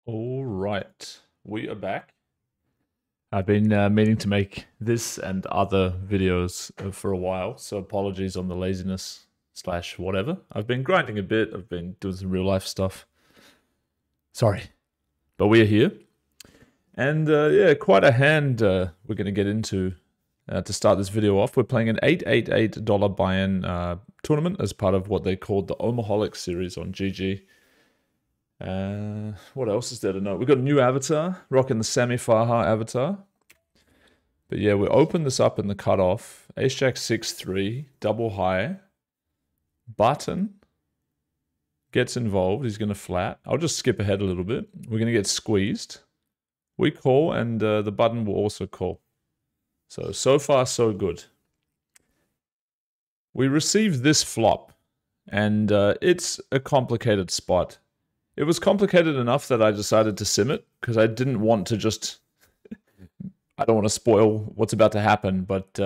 All right, we are back. I've been meaning to make this and other videos for a while, so apologies on the laziness slash whatever. I've been grinding a bit. I've been doing some real life stuff. Sorry, but we are here, and yeah, quite a hand we're going to get into to start this video off. We're playing an $888 buy-in tournament as part of what they called the Omaholic series on GG. What else is there to know? We've got a new avatar, rocking the Sami Faha avatar. But yeah, we open this up in the cutoff. Ace-Jack 6-3, double high. Button gets involved. He's going to flat. I'll just skip ahead a little bit. We're going to get squeezed. We call, and the button will also call. So far, so good. We received this flop, and it's a complicated spot. It was complicated enough that I decided to sim it, because I didn't want to just... I don't want to spoil what's about to happen, but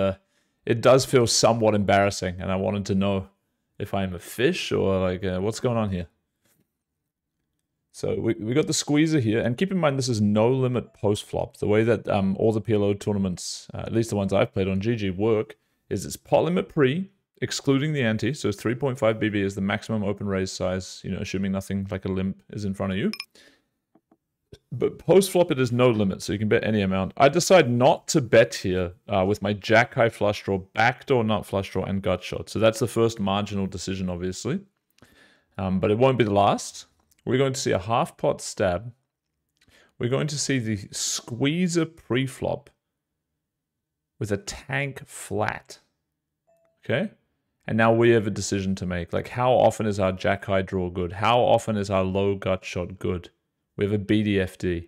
it does feel somewhat embarrassing, and I wanted to know if I'm a fish or like what's going on here. So we got the squeezer here, and keep in mind this is no limit post flop. The way that all the PLO tournaments, at least the ones I've played on GG, work is it's pot limit pre, excluding the ante, so it's 3.5 BB is the maximum open raise size, you know, assuming nothing like a limp is in front of you. But post-flop, it is no limit, so you can bet any amount. I decide not to bet here with my jack-high flush draw, backdoor nut flush draw, and gut shot. So that's the first marginal decision, obviously. But it won't be the last. We're going to see a half-pot stab. We're going to see the squeezer pre-flop with a tank flat. Okay? And now we have a decision to make. Like, how often is our jack-high draw good? How often is our low gut shot good? We have a BDFD.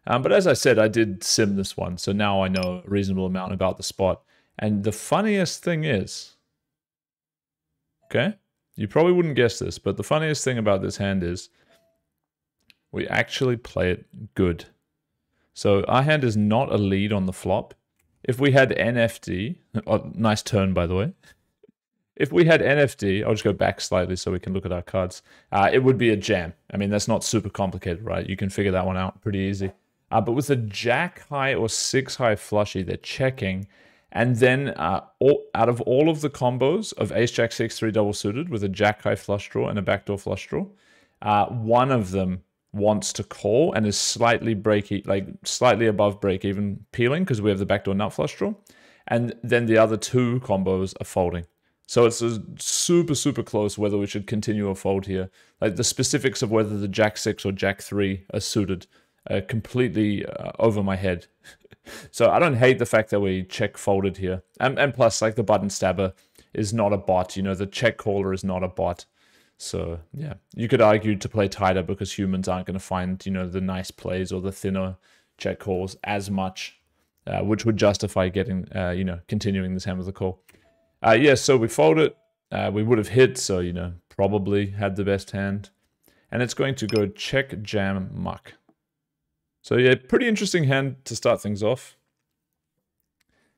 But as I said, I did sim this one, so now I know a reasonable amount about the spot. And the funniest thing is, okay, you probably wouldn't guess this, but the funniest thing about this hand is we actually play it good. So our hand is not a lead on the flop. If we had NFD, oh, nice turn by the way. If we had NFD, I'll just go back slightly so we can look at our cards. It would be a jam. I mean, that's not super complicated, right? You can figure that one out pretty easy. But with a jack high or 6 high flushy, they're checking. And then out of all of the combos of ace jack 6-3 double suited with a jack high flush draw and a backdoor flush draw, one of them wants to call and is slightly slightly above break even peeling because we have the backdoor nut flush draw. And then the other two combos are folding. So it's super, super close whether we should continue or fold here. Like the specifics of whether the jack 6 or jack 3 are suited are completely over my head. So I don't hate the fact that we check folded here. And plus, like the button stabber is not a bot. You know, the check caller is not a bot. So yeah, you could argue to play tighter because humans aren't going to find, you know, the nice plays or the thinner check calls as much, which would justify getting, you know, continuing this hand with a call. Yeah, so we fold it. We would have hit, so, you know, probably had the best hand. And it's going to go check, jam, muck. So, yeah, pretty interesting hand to start things off.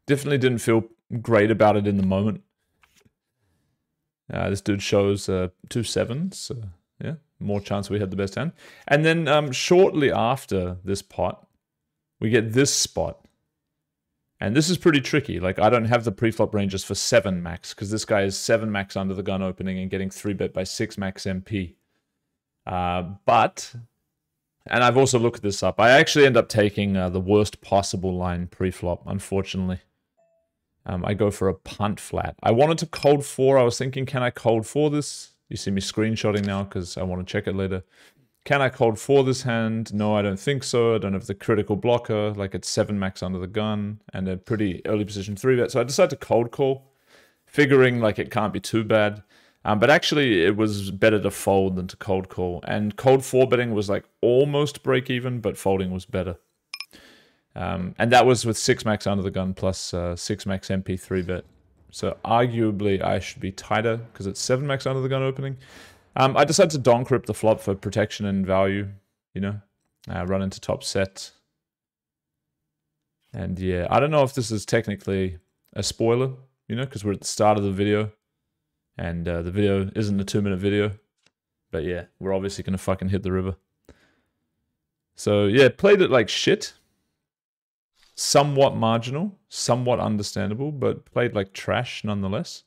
Definitely didn't feel great about it in the moment. This dude shows 2 7s, so, yeah, more chance we had the best hand. And then shortly after this pot, we get this spot. And this is pretty tricky. Like, I don't have the preflop ranges for 7 max, because this guy is 7 max under the gun opening and getting 3-bet by 6 max MP. And I've also looked this up. I actually end up taking the worst possible line preflop, unfortunately. I go for a punt flat. I wanted to cold 4. I was thinking, can I cold 4 this? You see me screenshotting now because I want to check it later. Can I cold 4 this hand? No, I don't think so. I don't have the critical blocker. Like, it's 7 max under the gun and a pretty early position 3-bet. So I decided to cold call, figuring like it can't be too bad. But actually, it was better to fold than to cold call. And cold 4 betting was like almost break even, but folding was better. And that was with 6 max under the gun plus 6 max MP 3-bet. So arguably, I should be tighter because it's 7 max under the gun opening. I decided to donk rip the flop for protection and value, you know, run into top set. And yeah, I don't know if this is technically a spoiler, you know, because we're at the start of the video. And the video isn't a 2-minute video. But yeah, we're obviously going to fucking hit the river. So yeah, played it like shit. Somewhat marginal, somewhat understandable, but played like trash nonetheless.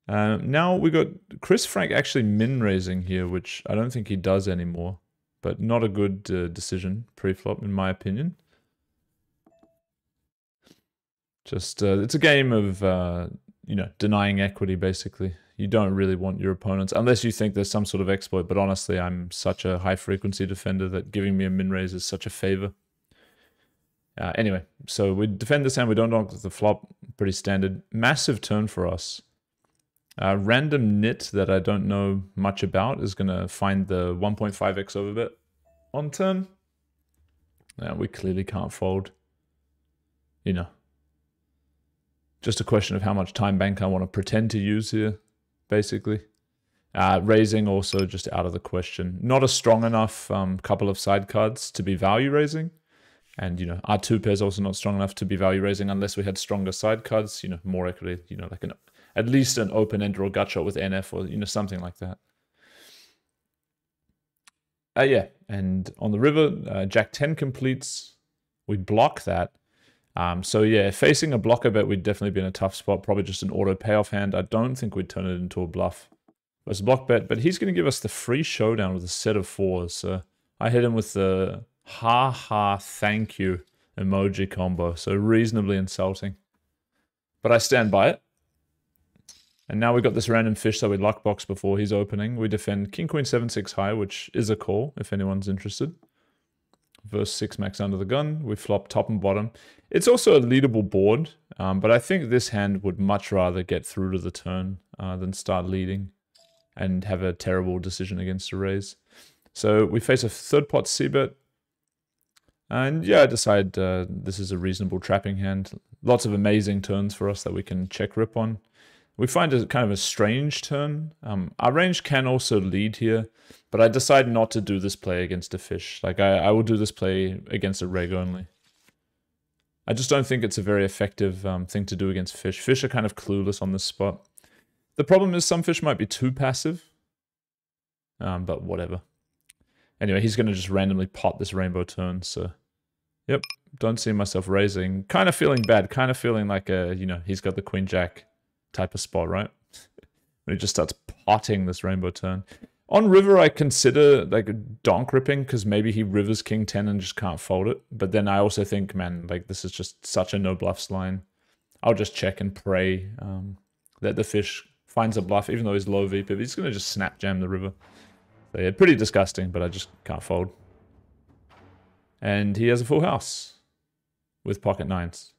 Now we got Chris Frank actually min raising here, which I don't think he does anymore, but not a good decision pre-flop in my opinion. Just it's a game of you know, denying equity basically. You don't really want your opponents, unless you think there's some sort of exploit, but honestly I'm such a high frequency defender that giving me a min raise is such a favor. Anyway, so we defend this hand, we don't donk the flop, pretty standard. Massive turn for us. Random nit that I don't know much about is going to find the 1.5x overbet on turn. We clearly can't fold. You know, just a question of how much time bank I want to pretend to use here, basically. Raising also just out of the question. Not a strong enough couple of side cards to be value raising. And, you know, our two pairs also not strong enough to be value raising unless we had stronger side cards, you know, more equity, you know, like at least an open ender or gut shot with NF or, you know, something like that. Yeah, and on the river, Jack 10 completes. We block that. So yeah, facing a blocker bet, we'd definitely be in a tough spot. Probably just an auto payoff hand. I don't think we'd turn it into a bluff. It's a block bet, but he's going to give us the free showdown with a set of fours. So I hit him with the ha ha thank you emoji combo. So reasonably insulting. But I stand by it. And now we got this random fish that we luck box before he's opening. We defend King Queen 7-6 high, which is a call if anyone's interested. Verse 6 max under the gun. We flop top and bottom. It's also a leadable board, but I think this hand would much rather get through to the turn than start leading and have a terrible decision against a raise. So we face a third pot c-bet. And yeah, I decide this is a reasonable trapping hand. Lots of amazing turns for us that we can check rip on. We find it kind of a strange turn. Our range can also lead here, but I decide not to do this play against a fish. Like I will do this play against a reg only. I just don't think it's a very effective thing to do against fish. Fish are kind of clueless on this spot. The problem is some fish might be too passive, but whatever. Anyway, he's going to just randomly pot this rainbow turn, so yep, don't see myself raising. Kind of feeling bad, kind of feeling like, you know, he's got the queen jack type of spot, right? When he just starts potting this rainbow turn. On river, I consider like donk ripping because maybe he rivers king 10 and just can't fold it. But then I also think, man, like this is just such a no bluffs line. I'll just check and pray that the fish finds a bluff, even though he's low VP. He's going to just snap jam the river. So yeah, pretty disgusting, but I just can't fold. And he has a full house with pocket nines.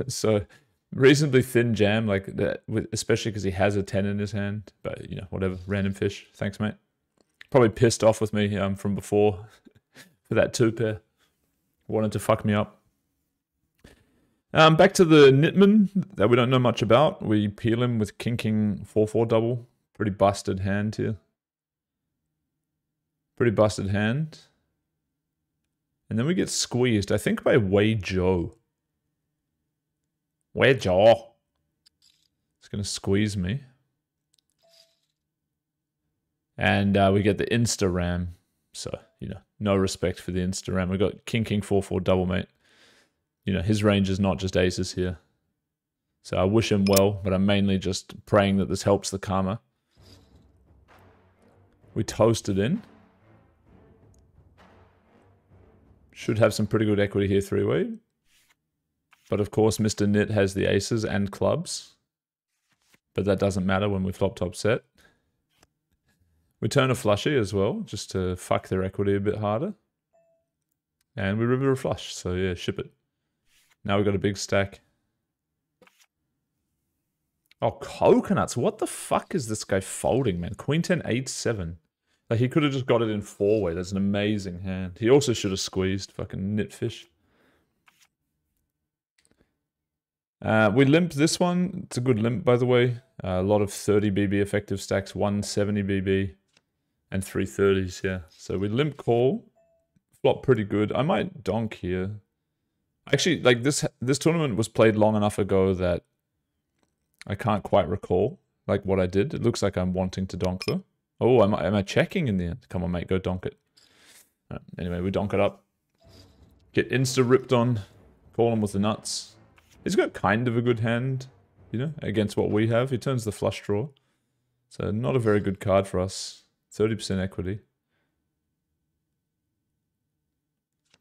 So reasonably thin jam, like that, especially because he has a 10 in his hand. But, you know, whatever. Random fish. Thanks, mate. Probably pissed off with me from before for that two pair. Wanted to fuck me up. Back to the Nitman that we don't know much about. We peel him with King 4-4 double. Pretty busted hand here. Pretty busted hand. And then we get squeezed, I think by Wei Zhou. Wei Zhou. It's going to squeeze me. And we get the Insta-Ram. So, you know, no respect for the Insta-Ram. We got King 4-4 double, mate. You know, his range is not just aces here. So I wish him well, but I'm mainly just praying that this helps the karma. We toasted in. Should have some pretty good equity here three-way. But of course, Mr. Nit has the aces and clubs. But that doesn't matter when we flop top set. We turn a flushy as well, just to fuck their equity a bit harder. And we river a flush, so yeah, ship it. Now we've got a big stack. Oh, coconuts. What the fuck is this guy folding, man? Queen 10, 8, 7. Like, he could have just got it in four-way. That's an amazing hand. He also should have squeezed. Fucking nitfish. We limp this one. It's a good limp, by the way. A lot of 30 BB effective stacks, 170 BB, and 330s, yeah. So we limp call. Flop pretty good. I might donk here. Actually, like, this tournament was played long enough ago that I can't quite recall, like, what I did. It looks like I'm wanting to donk, though. Oh, am I checking in the end? Come on, mate, go donk it. Anyway, we donk it up. Get insta-ripped on. Call him with the nuts. He's got kind of a good hand, you know, against what we have. He turns the flush draw. So not a very good card for us. 30% equity.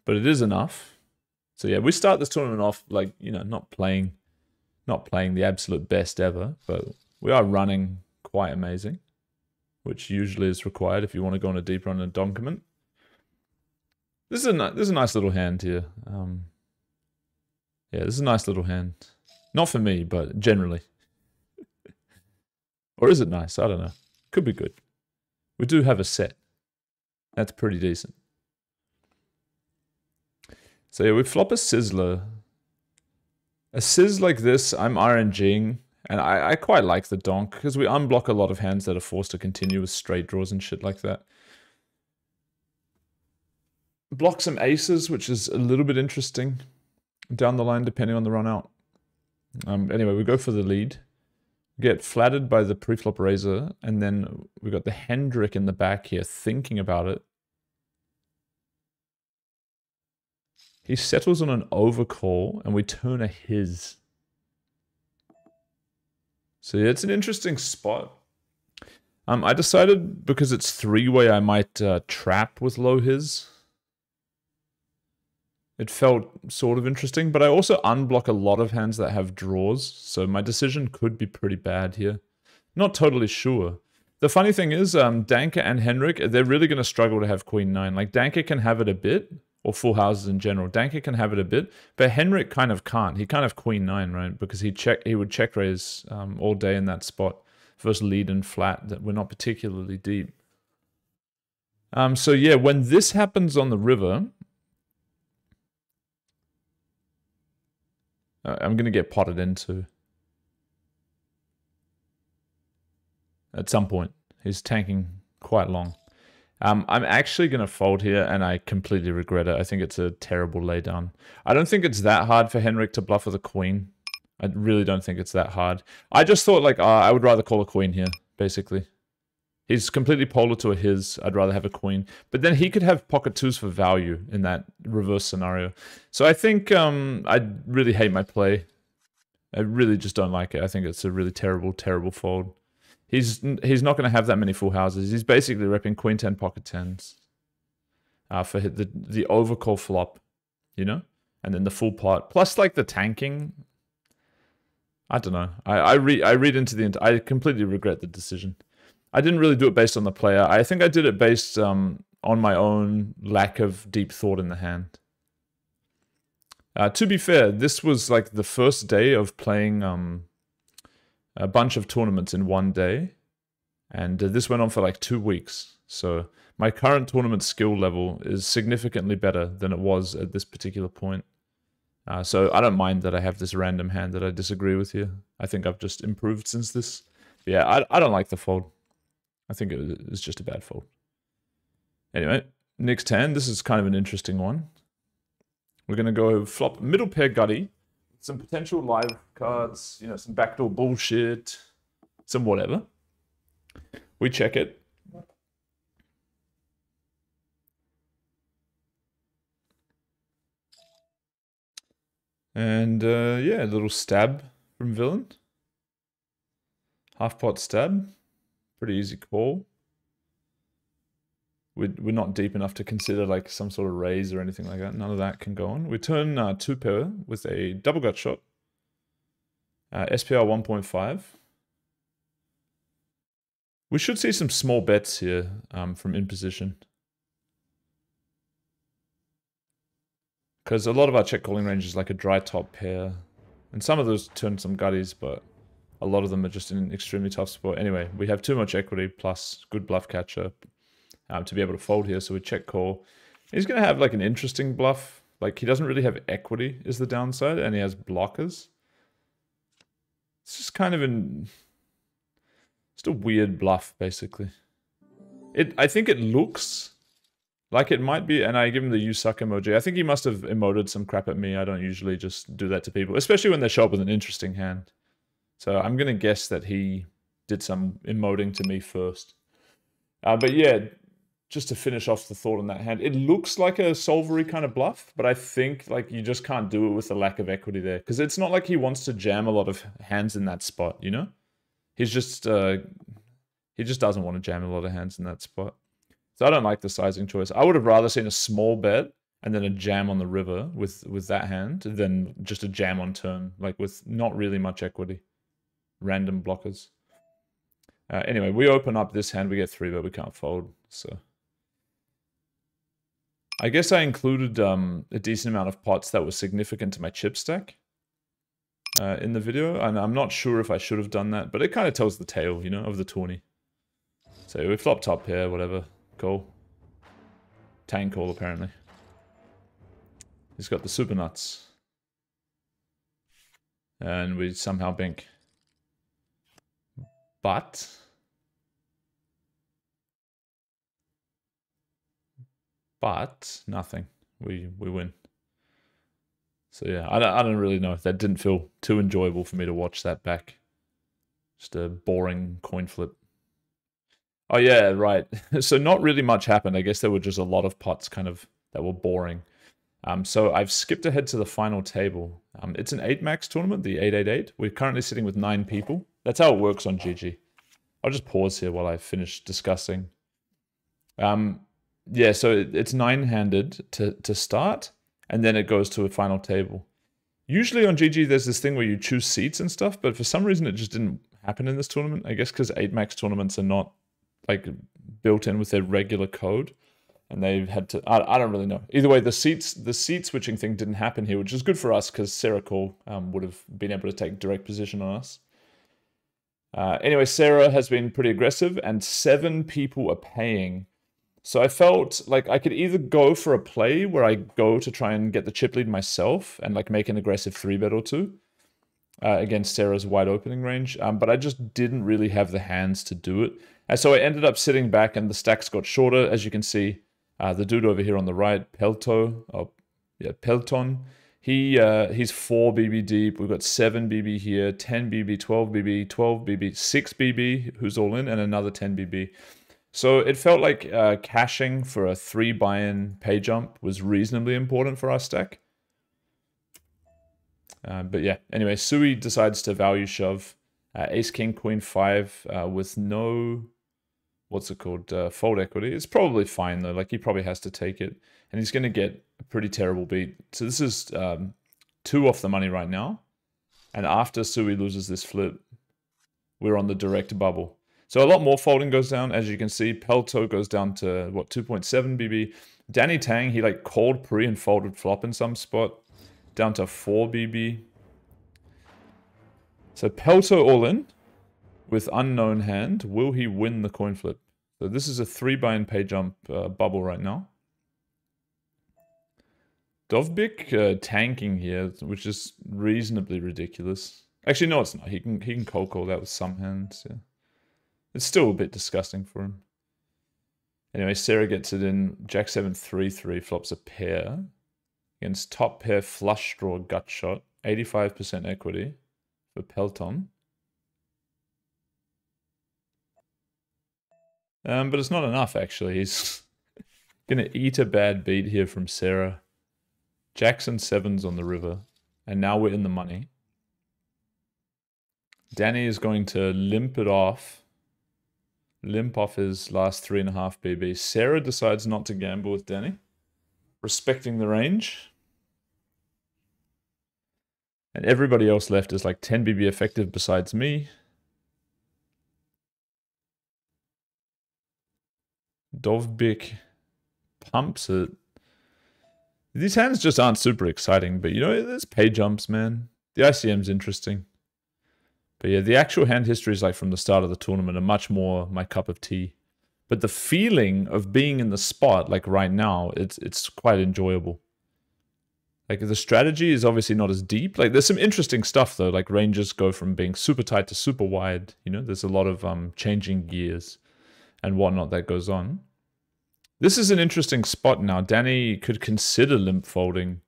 But it is enough. So yeah, we start this tournament off like, you know, not playing the absolute best ever, but we are running quite amazing, which usually is required if you want to go on a deep run and donkament. This is a nice little hand here. Yeah, this is a nice little hand. Not for me, but generally. Or is it nice? I don't know. Could be good. We do have a set. That's pretty decent. So yeah, we flop a Sizzler. A Sizz like this, I'm RNGing, and I quite like the donk, because we unblock a lot of hands that are forced to continue with straight draws and shit like that. Block some aces, which is a little bit interesting down the line, depending on the run out. Anyway, we go for the lead. Get flattered by the preflop razor, and then we got the Hendrick in the back here thinking about it. He settles on an overcall, and we turn a his. So yeah, it's an interesting spot. I decided, because it's three-way, I might trap with low his. It felt sort of interesting, but I also unblock a lot of hands that have draws, so my decision could be pretty bad here. Not totally sure. The funny thing is, Danker and Henrik, they're really going to struggle to have Queen 9. Like, Danker can have it a bit, or full houses in general. Danker can have it a bit, but Henrik kind of can't. He can't have Queen 9, right? Because he would check raise all day in that spot versus lead and flat that we're not particularly deep. So yeah, when this happens on the river, I'm going to get potted into. At some point. He's tanking quite long. I'm actually going to fold here, and I completely regret it. I think it's a terrible laydown. I don't think it's that hard for Henrik to bluff with a queen. I really don't think it's that hard. I just thought, like, I would rather call a queen here, basically. He's completely polar to a his. I'd rather have a queen. But then he could have pocket twos for value in that reverse scenario. So I think I really hate my play. I really just don't like it. I think it's a really terrible, terrible fold. He's not going to have that many full houses. He's basically repping Queen 10 pocket 10s for the overcall flop, you know? And then the full pot. Plus, like, the tanking. I don't know. I read into the... I completely regret the decision. I didn't really do it based on the player. I think I did it based on my own lack of deep thought in the hand. To be fair, this was like the first day of playing a bunch of tournaments in one day. And this went on for like 2 weeks. So my current tournament skill level is significantly better than it was at this particular point. So I don't mind that I have this random hand that I disagree with here. I think I've just improved since this. But yeah, I don't like the fold. I think it's just a bad fold. Anyway, next hand. This is kind of an interesting one. We're going to go flop middle pair gutty. Some potential live cards, you know, some backdoor bullshit, some whatever. We check it. And yeah, a little stab from villain. Half pot stab. Pretty easy call. We're not deep enough to consider like some sort of raise or anything like that. None of that can go on. We turn 2 pair with a double gut shot. SPR 1.5. We should see some small bets here from in position. Because a lot of our check calling range is like a dry top pair. And some of those turn some gutties, but a lot of them are just in an extremely tough spot. Anyway, we have too much equity plus good bluff catcher to be able to fold here. So we check call. He's going to have like an interesting bluff. Like he doesn't really have equity is the downside. And he has blockers. It's just kind of just a weird bluff, basically. I think it looks like it might be, and I give him the you suck emoji. I think he must have emoted some crap at me. I don't usually just do that to people, especially when they show up with an interesting hand. So I'm going to guess that he did some emoting to me first. But yeah, just to finish off the thought on that hand, it looks like a solvery kind of bluff, but I think like you just can't do it with the lack of equity there, because it's not like he wants to jam a lot of hands in that spot, you know? He just doesn't want to jam a lot of hands in that spot. So I don't like the sizing choice. I would have rather seen a small bet and then a jam on the river with that hand than just a jam on turn, like with not really much equity. Random blockers. Anyway, we open up this hand, we get 3, but we can't fold, so... I guess I included a decent amount of pots that were significant to my chip stack in the video, and I'm not sure if I should have done that, but it kind of tells the tale, you know, of the tourney. So we flop top pair, whatever, call. Tank call, apparently. He's got the super nuts. And we somehow bink. But... nothing. We win. So yeah, I don't really know. That didn't feel too enjoyable for me to watch that back. Just a boring coin flip. Oh yeah, right. So not really much happened. I guess there were just a lot of pots kind of that were boring. So I've skipped ahead to the final table. It's an 8 max tournament, the 888. We're currently sitting with 9 people. That's how it works on GG. I'll just pause here while I finish discussing. Yeah, so it's 9-handed to start, and then it goes to a final table. Usually on GG there's this thing where you choose seats and stuff, but for some reason it just didn't happen in this tournament. I guess because 8 max tournaments are not like built in with their regular code, and they've had to... I don't really know. Either way, the seat switching thing didn't happen here, which is good for us because Sarah Cole would have been able to take direct position on us. Anyway, Sarah has been pretty aggressive, and 7 people are paying. So I felt like I could either go for a play where I go to try and get the chip lead myself and like make an aggressive 3-bet or 2 against Sarah's wide opening range, but I just didn't really have the hands to do it. And so I ended up sitting back and the stacks got shorter. As you can see, the dude over here on the right, Pelton, he's 4 BB deep. We've got 7 BB here, 10 BB, 12 BB, 12 BB, 6 BB, who's all in, and another 10 BB. So it felt like caching for a 3 buy-in pay jump was reasonably important for our stack. But yeah, anyway, Sui decides to value shove. Ace, King, Queen, 5 with no, what's it called, fold equity. It's probably fine though, like he probably has to take it. And he's going to get a pretty terrible beat. So this is 2 off the money right now. And after Sui loses this flip, we're on the direct bubble. So a lot more folding goes down. As you can see, Pelto goes down to, what, 2.7 BB. Danny Tang, he like called pre and folded flop in some spot. Down to 4 BB. So Pelto all in with unknown hand. Will he win the coin flip? So this is a 3 buy-in pay jump bubble right now. Dovbik tanking here, which is reasonably ridiculous. Actually, no, it's not. He can cold call that with some hands. Yeah. It's still a bit disgusting for him. Anyway, Sarah gets it in. Jack 7 3-3 flops a pair against top pair flush draw gut shot. 85% equity for Pelton. But it's not enough actually. He's gonna eat a bad beat here from Sarah. Jackson 7's on the river, and now we're in the money. Danny is going to limp off his last 3.5 BB. Sarah decides not to gamble with Danny, respecting the range. And everybody else left is like 10 BB effective besides me. Dovbik pumps it. These hands just aren't super exciting, but you know, there's pay jumps, man. The ICM's interesting. But yeah, the actual hand histories like from the start of the tournament are much more my cup of tea. But the feeling of being in the spot, like right now, it's quite enjoyable. Like the strategy is obviously not as deep. Like there's some interesting stuff though, like ranges go from being super tight to super wide. You know, there's a lot of changing gears and whatnot that goes on. This is an interesting spot now. Danny could consider limp folding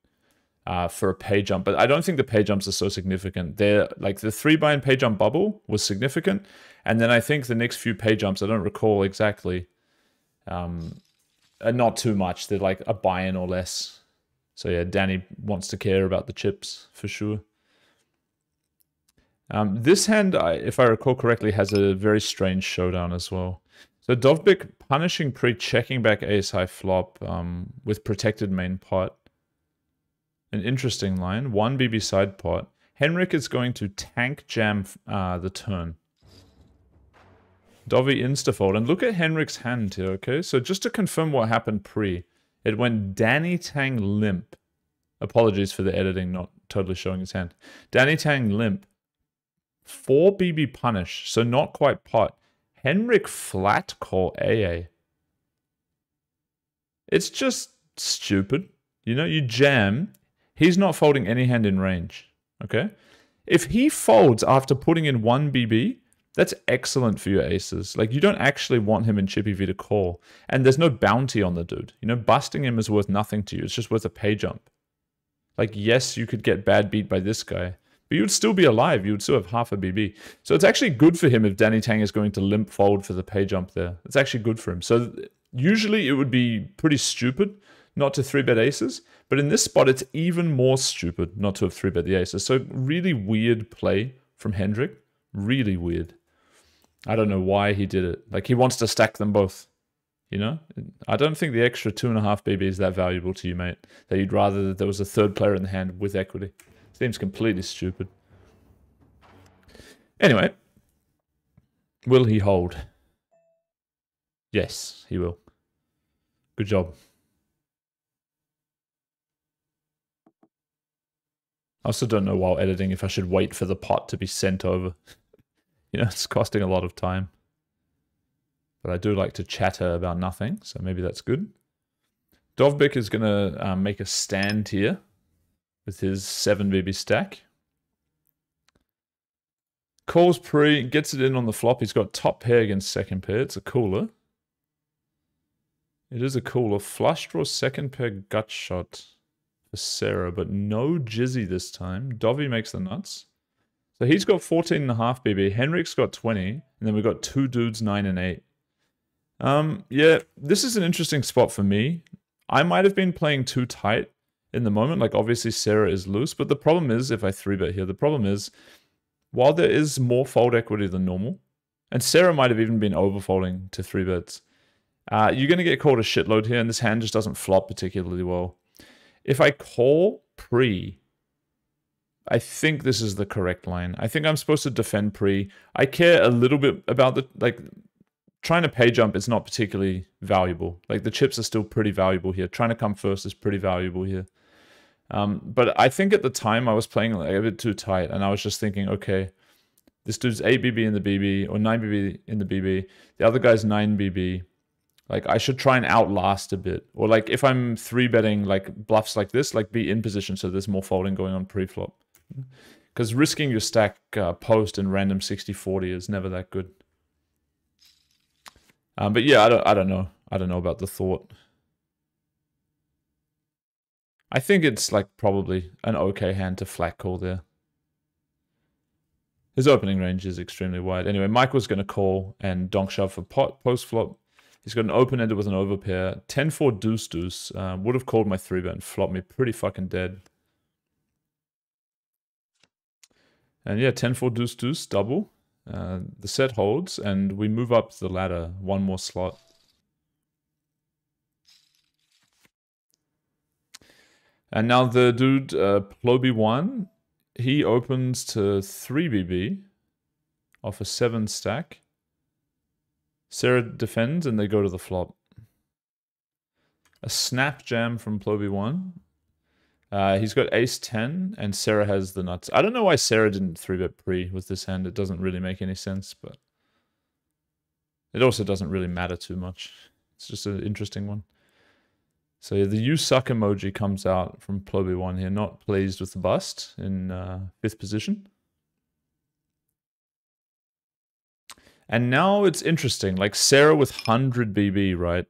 for a pay jump, but I don't think the pay jumps are so significant. They're like the 3 buy-in pay jump bubble was significant, and then I think the next few pay jumps, I don't recall exactly, not too much. They're like a buy-in or less. So yeah, Danny wants to care about the chips for sure. This hand, if I recall correctly, has a very strange showdown as well. So Dovbik punishing pre, checking back ace high flop with protected main pot. An interesting line. 1 BB side pot. Henrik is going to tank jam the turn. Dovi insta-fold. And look at Henrik's hand here, okay? So just to confirm what happened pre, it went Danny Tang limp. Apologies for the editing, not totally showing his hand. Danny Tang limp. 4 BB punish, so not quite pot. Henrik flat call AA. It's just stupid. You know, you jam. He's not folding any hand in range, okay? If he folds after putting in 1 BB, that's excellent for your aces. Like, you don't actually want him in chippy V to call. And there's no bounty on the dude. You know, busting him is worth nothing to you. It's just worth a pay jump. Like, yes, you could get bad beat by this guy, but you would still be alive. You would still have half a BB. So it's actually good for him if Danny Tang is going to limp fold for the pay jump there. It's actually good for him. So usually it would be pretty stupid not to 3-bet aces. But in this spot, it's even more stupid not to have 3-bet the aces. So really weird play from Hendrik. Really weird. I don't know why he did it. Like, he wants to stack them both. You know? I don't think the extra 2.5 BB is that valuable to you, mate. That you'd rather that there was a third player in the hand with equity. Seems completely stupid. Anyway. Will he hold? Yes, he will. Good job. I also don't know while editing if I should wait for the pot to be sent over. You know, it's costing a lot of time. But I do like to chatter about nothing, so maybe that's good. Dovbik is going to make a stand here with his 7 BB stack. Calls pre, gets it in on the flop. He's got top pair against second pair. It's a cooler. It is a cooler. Flush draw second pair gut shot for Sarah, but no jizzy this time. Dovey makes the nuts. So he's got 14.5 BB. Henrik's got 20. And then we've got two dudes, 9 and 8. Yeah, this is an interesting spot for me. I might have been playing too tight in the moment. Like, obviously Sarah is loose, but the problem is, if I 3-bet here, the problem is, while there is more fold equity than normal, and Sarah might have even been overfolding to 3-bets, you're going to get called a shitload here, and this hand just doesn't flop particularly well. If I call pre, I think this is the correct line. I think I'm supposed to defend pre. I care a little bit about the, like, trying to pay jump is not particularly valuable. Like, the chips are still pretty valuable here. Trying to come first is pretty valuable here. But I think at the time I was playing like a bit too tight, and I was just thinking, okay, this dude's 8 BB in the BB, or 9 BB in the BB. The other guy's 9 BB. Like, I should try and outlast a bit. Or, like, if I'm 3-betting, like, bluffs like this, like, be in position so there's more folding going on pre-flop. Because risking your stack post and random 60-40 is never that good. But yeah, I don't know. I don't know about the thought. I think it's, like, probably an okay hand to flat call there. His opening range is extremely wide. Anyway, Michael's going to call and donk shove for pot post-flop. He's got an open-ended with an overpair. 10-4 deuce-deuce. Would have called my 3-bet and flopped me pretty fucking dead. And yeah, 10-4 deuce-deuce, double. The set holds, and we move up the ladder. One more slot. And now the dude, Ploby1, he opens to 3 BB off a 7 stack. Sarah defends, and they go to the flop. A snap jam from Ploby1. He's got ace-10, and Sarah has the nuts. I don't know why Sarah didn't 3-bet pre with this hand. It doesn't really make any sense, but it also doesn't really matter too much. It's just an interesting one. So yeah, the you suck emoji comes out from Ploby1 here. Not pleased with the bust in 5th position. And now it's interesting. Like, Sarah with 100 BB, right?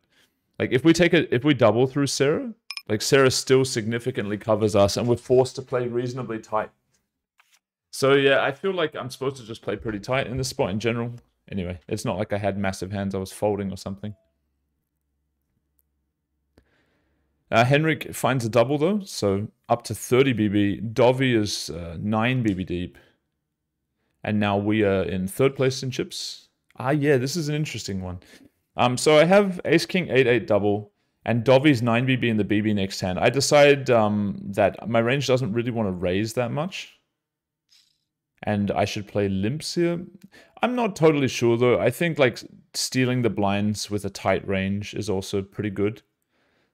Like, if we double through Sarah, like, Sarah still significantly covers us, and we're forced to play reasonably tight. So yeah, I feel like I'm supposed to just play pretty tight in this spot in general. Anyway, it's not like I had massive hands I was folding or something. Henrik finds a double though, so up to 30 BB. Dovi is 9 BB deep. And now we are in third place in chips. Yeah, this is an interesting one. So I have Ace King 8-8 double and Dovi's 9 BB in the BB next hand. I decide that my range doesn't really want to raise that much. And I should play limps here. I'm not totally sure though. I think like stealing the blinds with a tight range is also pretty good.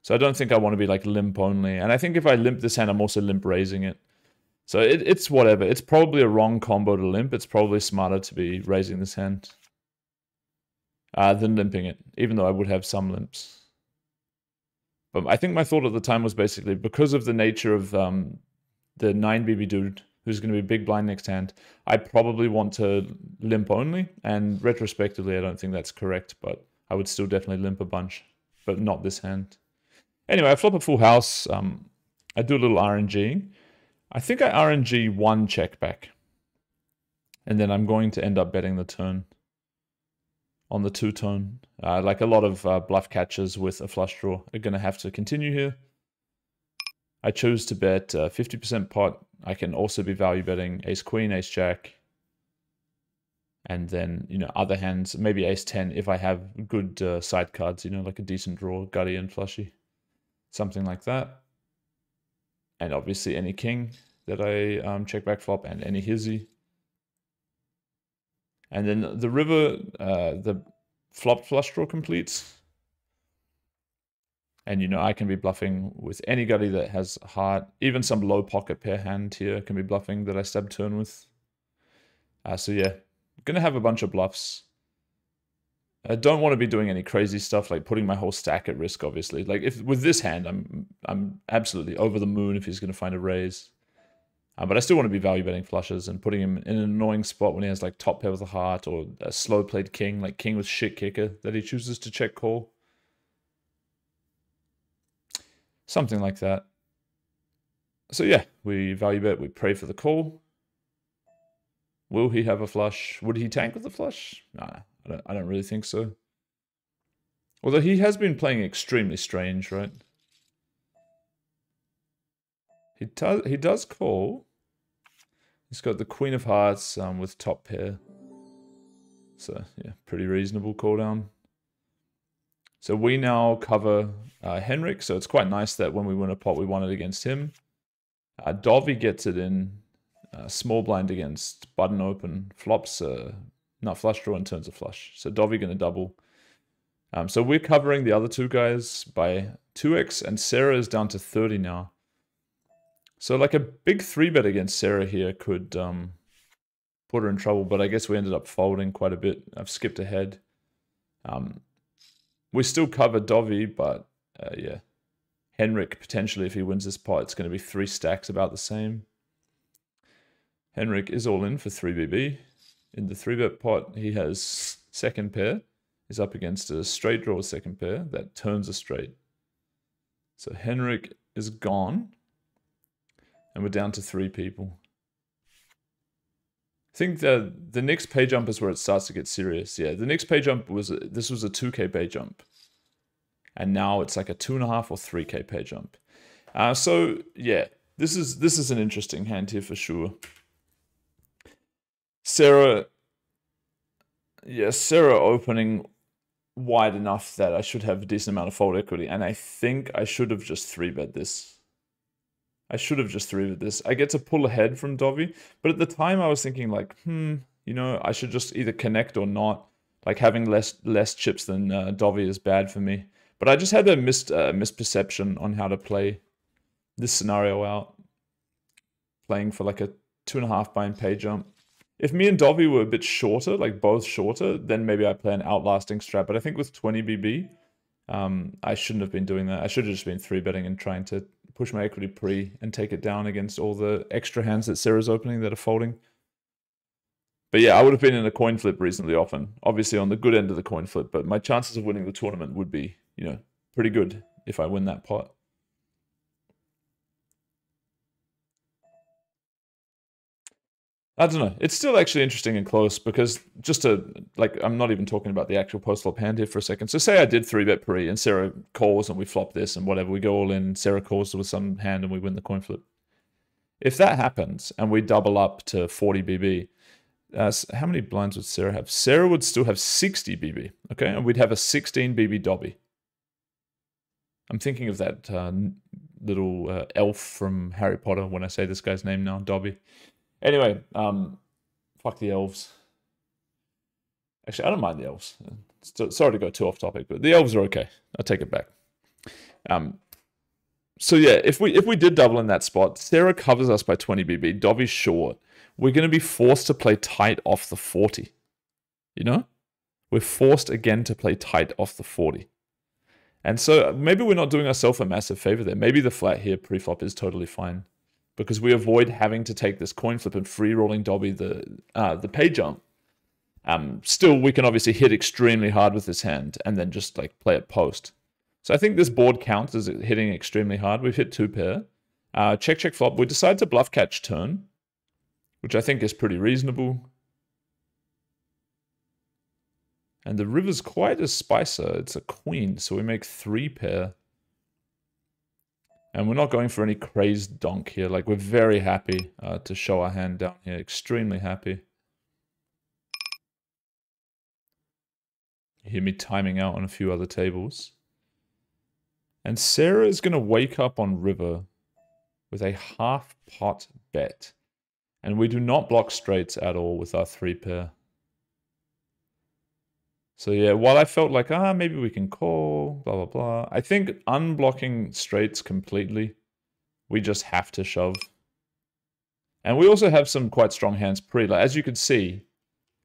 So I don't think I want to be like limp only. And I think if I limp this hand, I'm also limp raising it. So it's whatever. It's probably a wrong combo to limp. It's probably smarter to be raising this hand than limping it, even though I would have some limps. But I think my thought at the time was basically because of the nature of the 9 BB dude who's going to be big blind next hand, I probably want to limp only. And retrospectively, I don't think that's correct, but I would still definitely limp a bunch, but not this hand. Anyway, I flop a full house. I do a little RNG. I think I RNG one check back. And then I'm going to end up betting the turn on the two-tone. Like a lot of bluff catchers with a flush draw are going to have to continue here. I chose to bet 50% pot. I can also be value betting ace-queen, ace-jack. And then, you know, other hands, maybe ace-10 if I have good side cards, you know, like a decent draw, gutty and flushy. Something like that. And obviously any king that I check back flop and any hizzy. And then the river, the flop flush draw completes. And, you know, I can be bluffing with any gutty that has heart. Even some low pocket pair hand here can be bluffing that I stab turn with. So yeah, going to have a bunch of bluffs. I don't want to be doing any crazy stuff like putting my whole stack at risk, obviously. Like if with this hand, I'm absolutely over the moon if he's going to find a raise. But I still want to be value betting flushes and putting him in an annoying spot when he has like top pair with a heart or a slow played king, like king with shit kicker that he chooses to check call. Something like that. So yeah, we value bet, we pray for the call. Will he have a flush? Would he tank with a flush? Nah, I don't really think so. Although he has been playing extremely strange, right? He does call. He's got the Queen of Hearts with top pair. So yeah, pretty reasonable call down. So we now cover Henrik. So it's quite nice that when we win a pot, we won it against him. Dovi gets it in small blind against button open. Flops not flush draw and turns a flush. So Dovi going to double. So we're covering the other two guys by 2x and Sarah is down to 30 now. So like a big 3-bet against Sarah here could put her in trouble, but I guess we ended up folding quite a bit. I've skipped ahead. We still cover Dovi, but yeah. Henrik, potentially, if he wins this pot, it's going to be 3 stacks about the same. Henrik is all in for 3BB. In the 3-bet pot, he has second pair. He's up against a straight draw second pair that turns a straight. So Henrik is gone. And we're down to 3 people. I think the next pay jump is where it starts to get serious. Yeah, the next pay jump was, this was a 2k pay jump. And now it's like a 2.5 or 3k pay jump. So yeah, this is an interesting hand here for sure. Sarah opening wide enough that I should have a decent amount of fold equity. And I think I should have just 3-bet this. I get to pull ahead from Dovi, but at the time I was thinking like, you know, I should just either connect or not. Like having less chips than Dovi is bad for me. But I just had a misperception on how to play this scenario out. Playing for like a 2.5 bind pay jump. If me and Dovi were a bit shorter, like both shorter, then maybe I play an outlasting strat. But I think with 20 BB, I shouldn't have been doing that. I should have just been 3-betting and trying to push my equity pre and take it down against all the extra hands that Sarah's opening that are folding. But yeah, I would have been in a coin flip reasonably often. Obviously on the good end of the coin flip, but my chances of winning the tournament would be, you know, pretty good if I win that pot. I don't know. It's still actually interesting and close because just to, like, I'm not even talking about the actual post-flop hand here for a second. So say I did 3-bet pre and Sarah calls and we flop this and whatever. We go all in, Sarah calls with some hand and we win the coin flip. If that happens and we double up to 40 BB, how many blinds would Sarah have? Sarah would still have 60 BB, okay? And we'd have a 16 BB Dobby. I'm thinking of that little elf from Harry Potter when I say this guy's name now, Dobby. Anyway, fuck the elves. Actually, I don't mind the elves. Sorry to go too off topic, but the elves are okay. I'll take it back. So yeah, if we did double in that spot, Sarah covers us by 20 BB, Dobby's short. We're going to be forced to play tight off the 40. You know? We're forced again to play tight off the 40. And so maybe we're not doing ourselves a massive favor there. Maybe the flat here pre-flop is totally fine because we avoid having to take this coin flip and free rolling Dobby the pay jump. Still, we can obviously hit extremely hard with this hand and then just like play it post. So I think this board counts as hitting extremely hard. We've hit 2 pair. Check, check, flop. We decide to bluff catch turn, which I think is pretty reasonable. And the river's quite a spicer. It's a queen, so we make 3 pair. And we're not going for any crazed donk here. Like, we're very happy to show our hand down here. Extremely happy. You hear me timing out on a few other tables. And Sarah is going to wake up on river with a half pot bet. And we do not block straights at all with our 3 pair. So yeah, while I felt like, maybe we can call, blah, blah, blah. I think unblocking straights completely, we just have to shove. And we also have some quite strong hands pre. Like, as you can see,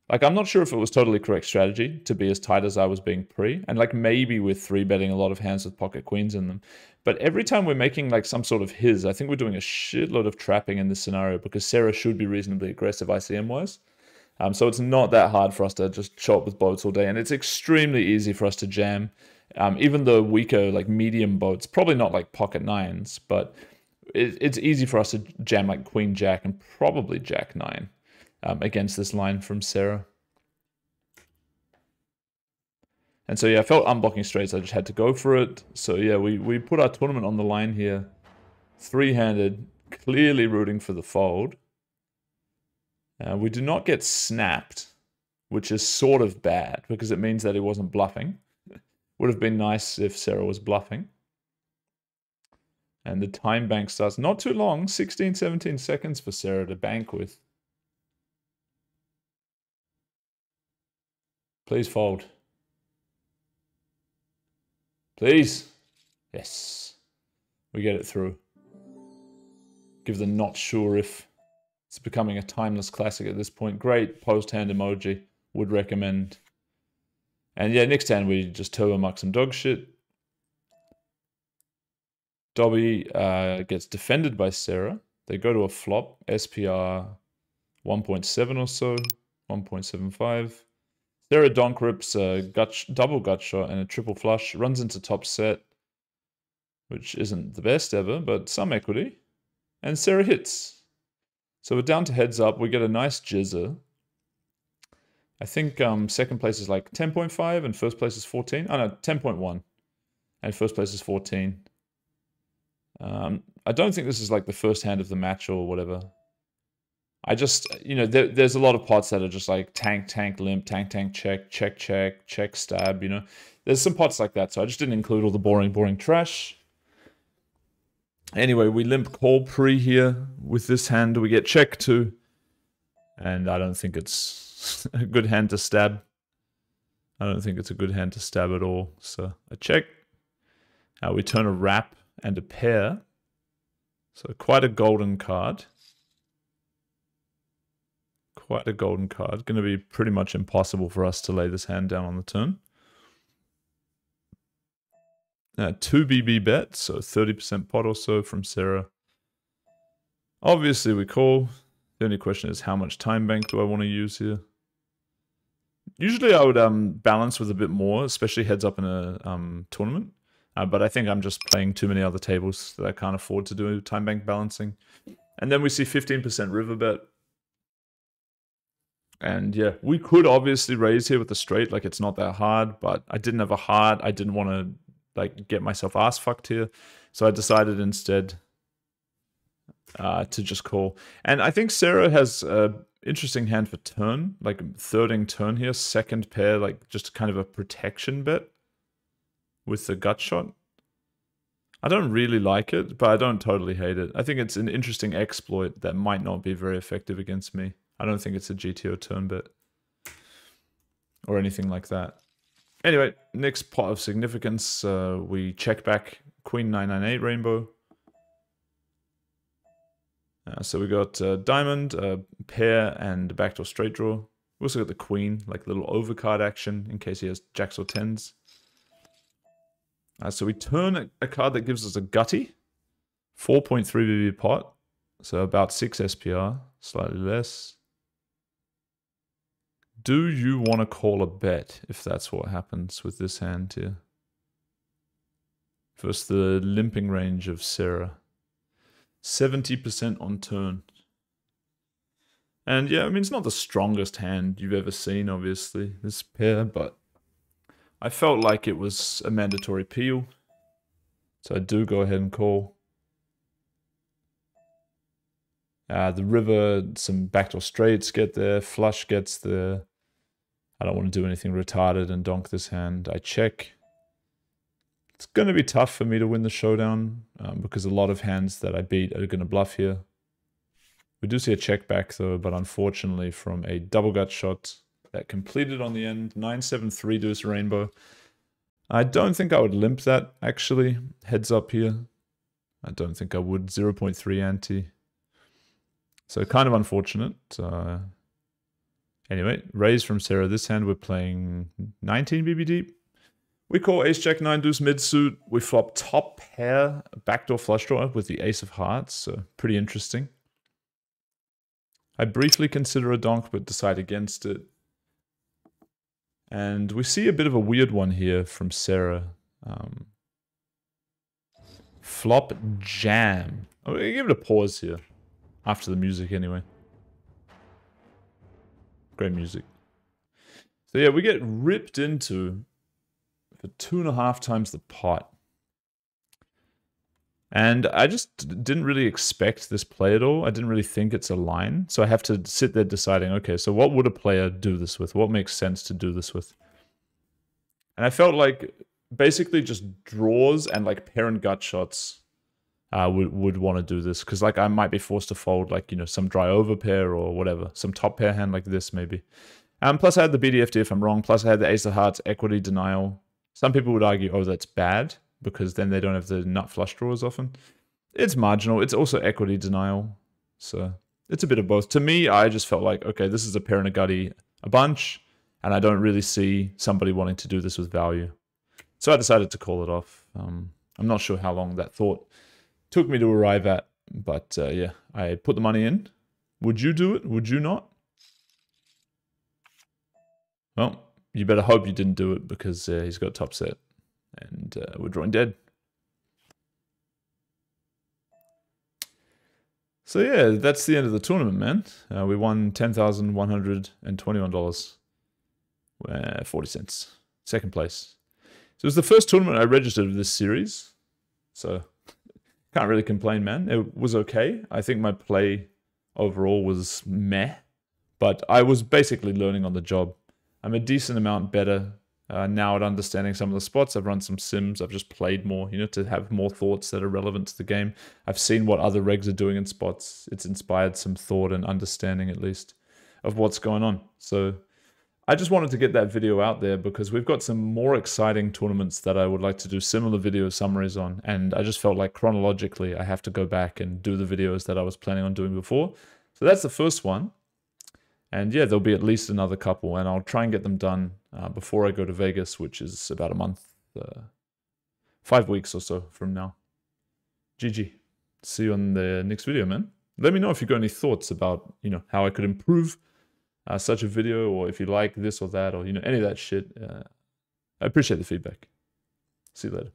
like, I'm not sure if it was totally correct strategy to be as tight as I was being pre. And like, maybe we're 3-betting a lot of hands with pocket queens in them. But every time we're making like some sort of I think we're doing a shitload of trapping in this scenario because Sarah should be reasonably aggressive ICM-wise. So it's not that hard for us to just show up with boats all day. And it's extremely easy for us to jam. Even the weaker, like medium boats, probably not like pocket 9s, but it's easy for us to jam like Queen Jack and probably Jack 9 against this line from Sarah. And so yeah, I felt unblocking straights. I just had to go for it. So yeah, we put our tournament on the line here. 3-handed, clearly rooting for the fold. We do not get snapped, which is sort of bad because it means that he wasn't bluffing. Would have been nice if Sarah was bluffing. And the time bank starts not too long, 16, 17 seconds for Sarah to bank with. Please fold. Please. Yes. We get it through. Give the not sure if. It's becoming a timeless classic at this point. Great post-hand emoji. Would recommend. And yeah, next hand we just turbo muck some dog shit. Dobby gets defended by Sarah. They go to a flop. SPR 1.7 or so. 1.75. Sarah donk rips a double gut shot and a triple flush. Runs into top set. Which isn't the best ever, but some equity. And Sarah hits. So we're down to heads up. We get a nice jizzer. I think second place is like 10.5 and first place is 14. Oh no, 10.1. And first place is 14. I don't think this is like the first hand of the match or whatever. I just, you know, there's a lot of pots that are just like tank, tank, limp, tank, tank, check, check, check, check, stab, you know. There's some pots like that, so I just didn't include all the boring, boring trash. Anyway, we limp call pre here. With this hand, we get check too. And I don't think it's a good hand to stab. I don't think it's a good hand to stab at all. So a check. We turn a wrap and a pair. So quite a golden card. Quite a golden card. Going to be pretty much impossible for us to lay this hand down on the turn. 2 BB bet, so 30% pot or so from Sarah. Obviously we call. The only question is how much time bank do I want to use here? Usually I would balance with a bit more, especially heads up in a tournament. But I think I'm just playing too many other tables that I can't afford to do time bank balancing. And then we see 15% river bet. And yeah, we could obviously raise here with the straight, like it's not that hard, but I didn't have a heart. I didn't want to like get myself ass fucked here. So I decided instead to just call. And I think Sarah has a interesting hand for turn, like thirding turn here, second pair, like just kind of a protection bet with the gut shot. I don't really like it, but I don't totally hate it. I think it's an interesting exploit that might not be very effective against me. I don't think it's a GTO turn bet or anything like that. Anyway, next pot of significance, we check back Queen 998 rainbow. So we got diamond, pair, and backdoor straight draw. We also got the queen, like little overcard action in case he has jacks or tens. So we turn a card that gives us a gutty, 4.3 BB pot, so about 6 SPR, slightly less. Do you want to call a bet if that's what happens with this hand here? Versus the limping range of Sarah. 70% on turn. And yeah, I mean, it's not the strongest hand you've ever seen, obviously, this pair, but I felt like it was a mandatory peel. So I do go ahead and call. The river, some backdoor straights get there, flush gets there. I don't want to do anything retarded and donk this hand. I check. It's going to be tough for me to win the showdown because a lot of hands that I beat are going to bluff here. We do see a check back though, but unfortunately from a double gut shot that completed on the end, 9-7-3 deuce rainbow. I don't think I would limp that actually, heads up here. I don't think I would, 0.3 ante. So kind of unfortunate. Anyway, raise from Sarah. This hand we're playing 19 BB deep. We call ace jack 9 deuce mid suit. We flop top pair backdoor flush draw with the ace of hearts. So pretty interesting. I briefly consider a donk but decide against it. And we see a bit of a weird one here from Sarah. Flop jam. I'm going to give it a pause here. After the music anyway. Great music. So yeah, we get ripped into for 2.5 times the pot. And I just didn't really expect this play at all. I didn't really think it's a line. So I have to sit there deciding, okay, so what would a player do this with? What makes sense to do this with? And I felt like basically just draws and like pair and gut shots would want to do this. Because like I might be forced to fold like, you know, some dry over pair or whatever. Some top pair hand like this maybe. Plus I had the BDFD if I'm wrong. Plus I had the ace of hearts, equity denial. Some people would argue, oh, that's bad, because then they don't have the nut flush draws often. It's marginal. It's also equity denial. So it's a bit of both. To me, I just felt like, okay, this is a pair and a gutty a bunch, and I don't really see somebody wanting to do this with value. So I decided to call it off. I'm not sure how long that thought took me to arrive at, but yeah, I put the money in. Would you do it? Would you not? Well, you better hope you didn't do it because he's got top set. And we're drawing dead. So yeah, that's the end of the tournament, man. We won $10,121. 40 cents. Second place. So it was the first tournament I registered of this series. So can't really complain, man. It was okay. I think my play overall was meh. But I was basically learning on the job. I'm a decent amount better now at understanding some of the spots. I've run some sims. I've just played more, you know, to have more thoughts that are relevant to the game. I've seen what other regs are doing in spots. It's inspired some thought and understanding, at least, of what's going on. So I just wanted to get that video out there because we've got some more exciting tournaments that I would like to do similar video summaries on. And I just felt like chronologically, I have to go back and do the videos that I was planning on doing before. So that's the first one. And yeah, there'll be at least another couple, and I'll try and get them done before I go to Vegas, which is about a month, 5 weeks or so from now. GG. See you on the next video, man. Let me know if you've got any thoughts about, you know, how I could improve such a video, or if you like this or that, or, you know, any of that shit. I appreciate the feedback. See you later.